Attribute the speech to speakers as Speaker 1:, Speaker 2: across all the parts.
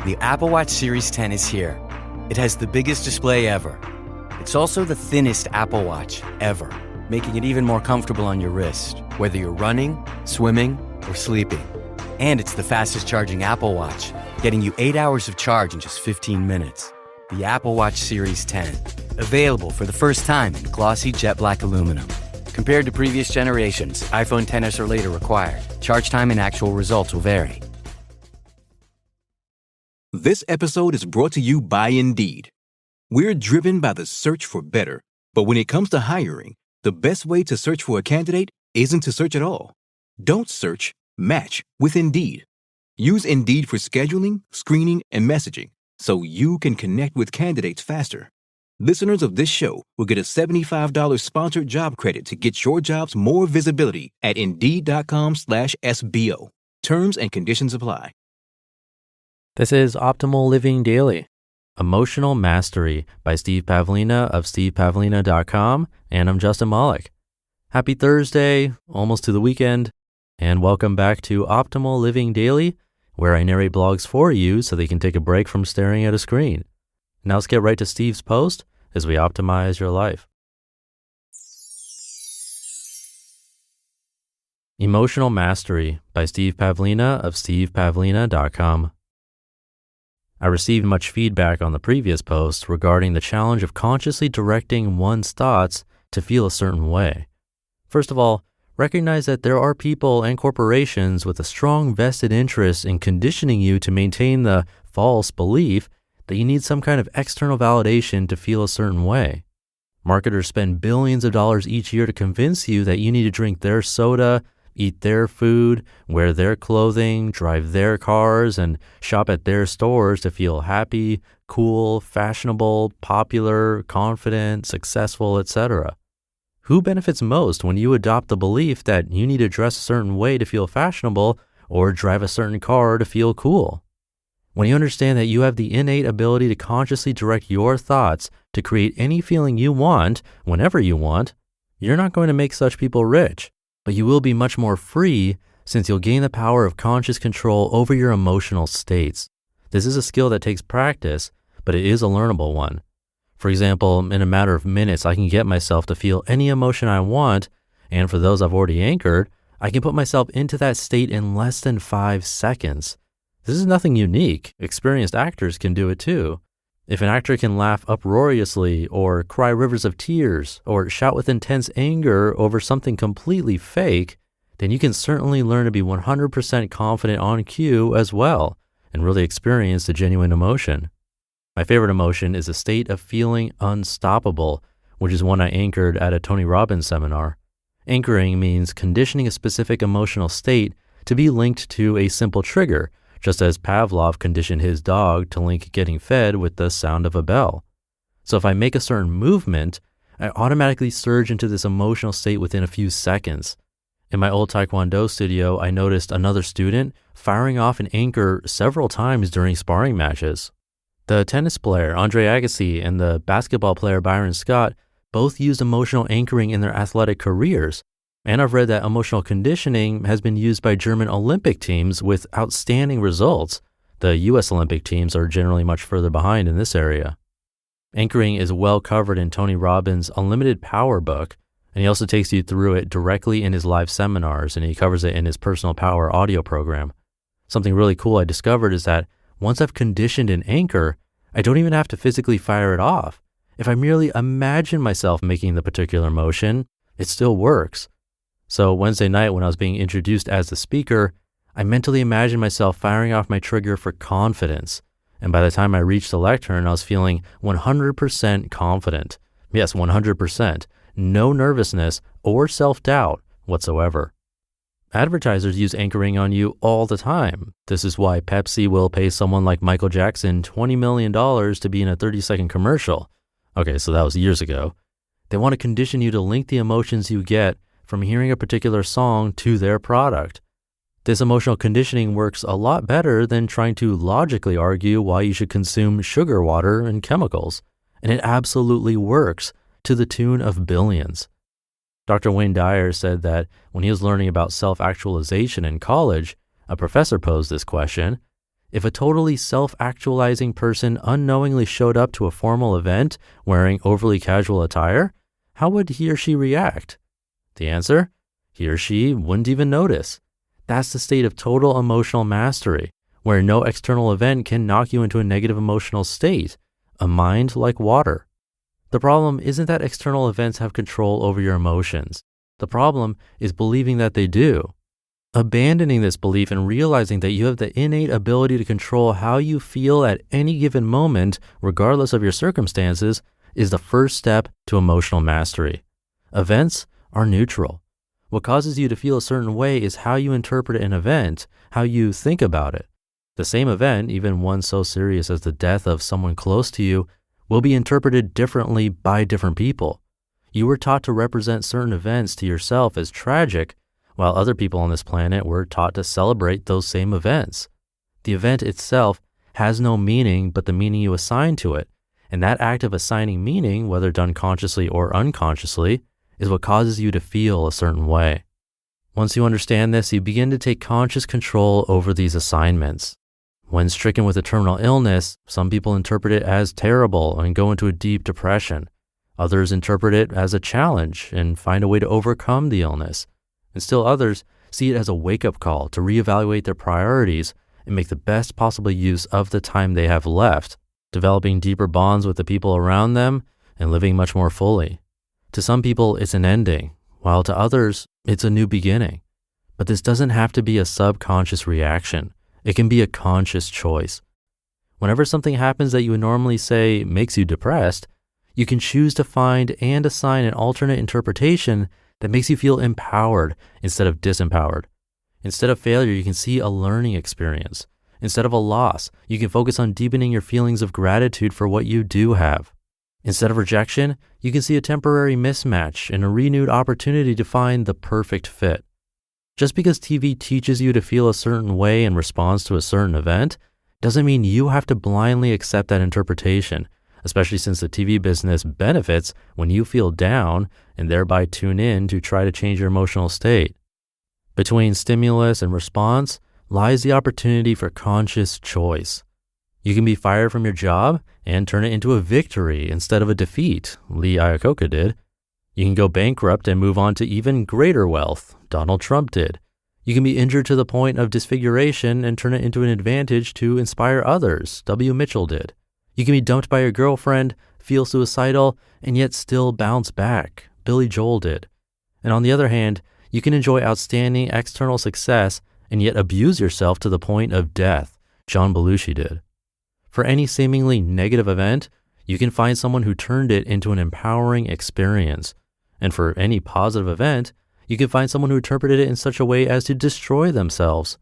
Speaker 1: The Apple Watch Series 10 is here. It has the biggest display ever. It's also the thinnest Apple Watch ever, making it even more comfortable on your wrist, whether you're running, swimming, or sleeping. And it's the fastest charging Apple Watch, getting you 8 hours of charge in just 15 minutes. The Apple Watch Series 10, available for the first time in glossy jet black aluminum. Compared to previous generations, iPhone XS or later required. Charge time and actual results will vary.
Speaker 2: This episode is brought to you by Indeed. We're driven by the search for better, but when it comes to hiring, the best way to search for a candidate isn't to search at all. Don't search, match with Indeed. Use Indeed for scheduling, screening, and messaging so you can connect with candidates faster. Listeners of this show will get a $75 sponsored job credit to get your jobs more visibility at Indeed.com/SBO. Terms and conditions apply.
Speaker 3: This is Optimal Living Daily, Emotional Mastery by Steve Pavlina of stevepavlina.com, and I'm Justin Malik. Happy Thursday, almost to the weekend, and welcome back to Optimal Living Daily, where I narrate blogs for you so they can take a break from staring at a screen. Now let's get right to Steve's post as we optimize your life. Emotional Mastery by Steve Pavlina of stevepavlina.com. I received much feedback on the previous post regarding the challenge of consciously directing one's thoughts to feel a certain way. First of all, recognize that there are people and corporations with a strong vested interest in conditioning you to maintain the false belief that you need some kind of external validation to feel a certain way. Marketers spend billions of dollars each year to convince you that you need to drink their soda, eat their food, wear their clothing, drive their cars, and shop at their stores to feel happy, cool, fashionable, popular, confident, successful, etc. Who benefits most when you adopt the belief that you need to dress a certain way to feel fashionable or drive a certain car to feel cool? When you understand that you have the innate ability to consciously direct your thoughts to create any feeling you want, whenever you want, you're not going to make such people rich, but you will be much more free since you'll gain the power of conscious control over your emotional states. This is a skill that takes practice, but it is a learnable one. For example, in a matter of minutes, I can get myself to feel any emotion I want, and for those I've already anchored, I can put myself into that state in less than 5 seconds. This is nothing unique. Experienced actors can do it too. If an actor can laugh uproariously, or cry rivers of tears, or shout with intense anger over something completely fake, then you can certainly learn to be 100% confident on cue as well, and really experience the genuine emotion. My favorite emotion is a state of feeling unstoppable, which is one I anchored at a Tony Robbins seminar. Anchoring means conditioning a specific emotional state to be linked to a simple trigger, just as Pavlov conditioned his dog to link getting fed with the sound of a bell. So if I make a certain movement, I automatically surge into this emotional state within a few seconds. In my old Taekwondo studio, I noticed another student firing off an anchor several times during sparring matches. The tennis player, Andre Agassi, and the basketball player, Byron Scott, both used emotional anchoring in their athletic careers. And I've read that emotional conditioning has been used by German Olympic teams with outstanding results. The U.S. Olympic teams are generally much further behind in this area. Anchoring is well covered in Tony Robbins' Unlimited Power book, and he also takes you through it directly in his live seminars, and he covers it in his Personal Power audio program. Something really cool I discovered is that once I've conditioned an anchor, I don't even have to physically fire it off. If I merely imagine myself making the particular motion, it still works. So Wednesday night when I was being introduced as the speaker, I mentally imagined myself firing off my trigger for confidence. And by the time I reached the lectern, I was feeling 100% confident. Yes, 100%. No nervousness or self-doubt whatsoever. Advertisers use anchoring on you all the time. This is why Pepsi will pay someone like Michael Jackson $20 million to be in a 30-second commercial. Okay, so that was years ago. They want to condition you to link the emotions you get from hearing a particular song to their product. This emotional conditioning works a lot better than trying to logically argue why you should consume sugar water and chemicals. And it absolutely works to the tune of billions. Dr. Wayne Dyer said that when he was learning about self-actualization in college, a professor posed this question: If a totally self-actualizing person unknowingly showed up to a formal event wearing overly casual attire, how would he or she react? The answer? He or she wouldn't even notice. That's the state of total emotional mastery, where no external event can knock you into a negative emotional state, a mind like water. The problem isn't that external events have control over your emotions. The problem is believing that they do. Abandoning this belief and realizing that you have the innate ability to control how you feel at any given moment, regardless of your circumstances, is the first step to emotional mastery. Events are neutral. What causes you to feel a certain way is how you interpret an event, how you think about it. The same event, even one so serious as the death of someone close to you, will be interpreted differently by different people. You were taught to represent certain events to yourself as tragic, while other people on this planet were taught to celebrate those same events. The event itself has no meaning but the meaning you assign to it, and that act of assigning meaning, whether done consciously or unconsciously, is what causes you to feel a certain way. Once you understand this, you begin to take conscious control over these assignments. When stricken with a terminal illness, some people interpret it as terrible and go into a deep depression. Others interpret it as a challenge and find a way to overcome the illness. And still others see it as a wake-up call to reevaluate their priorities and make the best possible use of the time they have left, developing deeper bonds with the people around them and living much more fully. To some people, it's an ending, while to others, it's a new beginning. But this doesn't have to be a subconscious reaction. It can be a conscious choice. Whenever something happens that you would normally say makes you depressed, you can choose to find and assign an alternate interpretation that makes you feel empowered instead of disempowered. Instead of failure, you can see a learning experience. Instead of a loss, you can focus on deepening your feelings of gratitude for what you do have. Instead of rejection, you can see a temporary mismatch and a renewed opportunity to find the perfect fit. Just because TV teaches you to feel a certain way in response to a certain event doesn't mean you have to blindly accept that interpretation, especially since the TV business benefits when you feel down and thereby tune in to try to change your emotional state. Between stimulus and response lies the opportunity for conscious choice. You can be fired from your job and turn it into a victory instead of a defeat, Lee Iacocca did. You can go bankrupt and move on to even greater wealth, Donald Trump did. You can be injured to the point of disfiguration and turn it into an advantage to inspire others, W. Mitchell did. You can be dumped by your girlfriend, feel suicidal, and yet still bounce back, Billy Joel did. And on the other hand, you can enjoy outstanding external success and yet abuse yourself to the point of death, John Belushi did. For any seemingly negative event, you can find someone who turned it into an empowering experience. And for any positive event, you can find someone who interpreted it in such a way as to destroy themselves.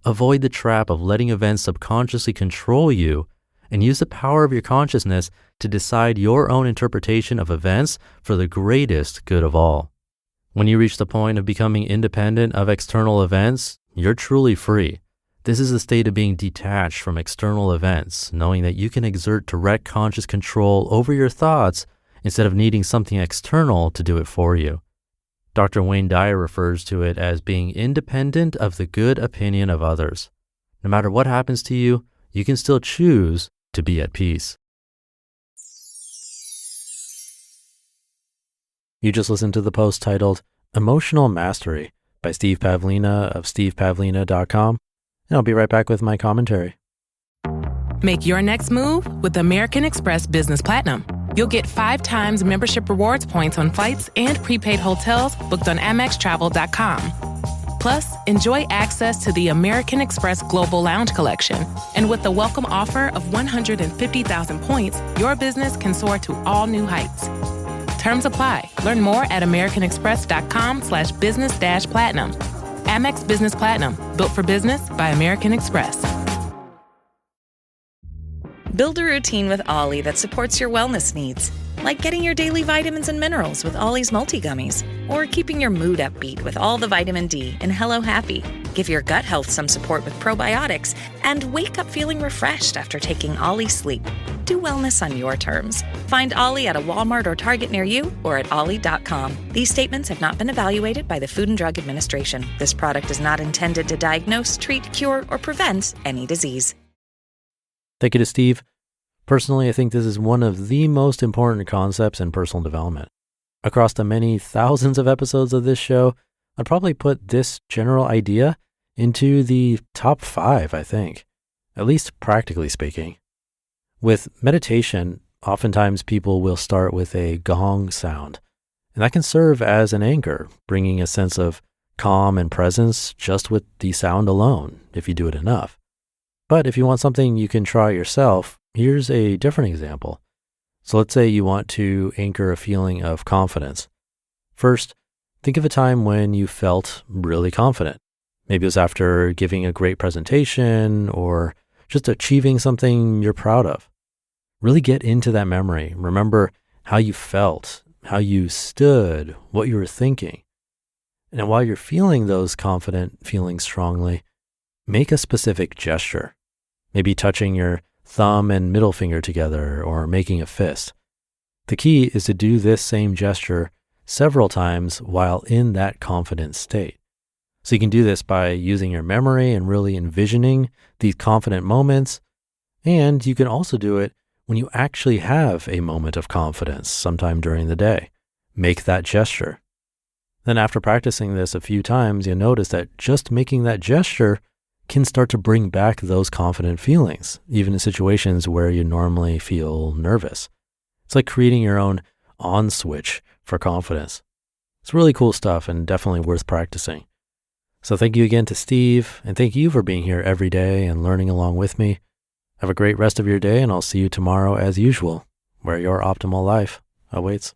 Speaker 3: Avoid the trap of letting events subconsciously control you and use the power of your consciousness to decide your own interpretation of events for the greatest good of all. When you reach the point of becoming independent of external events, you're truly free. This is a state of being detached from external events, knowing that you can exert direct conscious control over your thoughts instead of needing something external to do it for you. Dr. Wayne Dyer refers to it as being independent of the good opinion of others. No matter what happens to you, you can still choose to be at peace. You just listened to the post titled Emotional Mastery by Steve Pavlina of stevepavlina.com, and I'll be right back with my commentary.
Speaker 4: Make your next move with American Express Business Platinum. You'll get 5 times membership rewards points on flights and prepaid hotels booked on AmexTravel.com. Plus, enjoy access to the American Express Global Lounge Collection. And with the welcome offer of 150,000 points, your business can soar to all new heights. Terms apply. Learn more at americanexpress.com/business-platinum. Amex Business Platinum, built for business by American Express.
Speaker 5: Build a routine with Ollie that supports your wellness needs, like getting your daily vitamins and minerals with Ollie's multi-gummies, or keeping your mood upbeat with all the vitamin D in Hello Happy. Give your gut health some support with probiotics, and wake up feeling refreshed after taking Ollie Sleep. Do wellness on your terms. Find Ollie at a Walmart or Target near you or at ollie.com. These statements have not been evaluated by the Food and Drug Administration. This product is not intended to diagnose, treat, cure, or prevent any disease.
Speaker 3: Thank you to Steve. Personally, I think this is one of the most important concepts in personal development. Across the many thousands of episodes of this show, I'd probably put this general idea into the top 5, I think, at least practically speaking. With meditation, oftentimes people will start with a gong sound, and that can serve as an anchor, bringing a sense of calm and presence just with the sound alone, if you do it enough. But if you want something you can try yourself, here's a different example. So let's say you want to anchor a feeling of confidence. First, think of a time when you felt really confident. Maybe it was after giving a great presentation or just achieving something you're proud of. Really get into that memory. Remember how you felt, how you stood, what you were thinking. And while you're feeling those confident feelings strongly, make a specific gesture. Maybe touching your thumb and middle finger together or making a fist. The key is to do this same gesture several times while in that confident state. So you can do this by using your memory and really envisioning these confident moments. And you can also do it when you actually have a moment of confidence sometime during the day. Make that gesture. Then after practicing this a few times, you'll notice that just making that gesture can start to bring back those confident feelings, even in situations where you normally feel nervous. It's like creating your own on switch for confidence. It's really cool stuff and definitely worth practicing. So thank you again to Steve, and thank you for being here every day and learning along with me. Have a great rest of your day, and I'll see you tomorrow as usual, where your optimal life awaits.